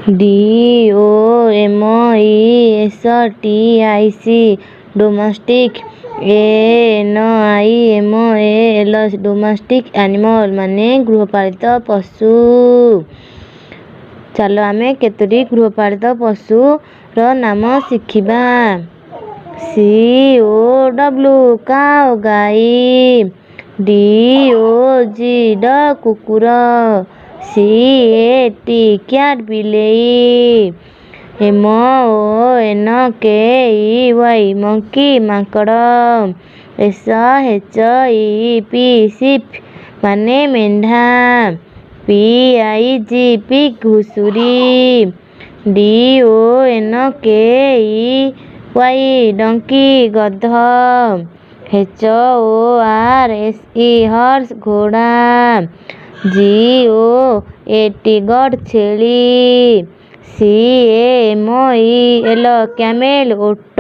DOMESTIC domestic. ANIMAL domestic animal ମାନେ ଗୃହପାଳିତ ପଶୁ। ଚାଲ ଆମେ କେତୋଟି ଗୃହପାଳିତ ପଶୁର ନାମ ଶିଖିବା। COW କାଉ ଗାଈ। DOG ଡଗ୍ କୁକୁର। CAT କ୍ୟାଟ୍ ବିଲେଇ। MONKEY ମଙ୍କି ମାଙ୍କଡ଼। SHIP ଶିପ୍ ମାନେ ମେଣ୍ଢା। PIG ପିଗ୍ ଘୁଷୁରୀ। DONKEY ଡଙ୍କୀ ଗଧ। HORSE ହର୍ସ ଘୋଡ଼ା। GOAT ଗଟ୍ ଛେଳି। CAMEL କ୍ୟାମେଲ୍ ଓଟ।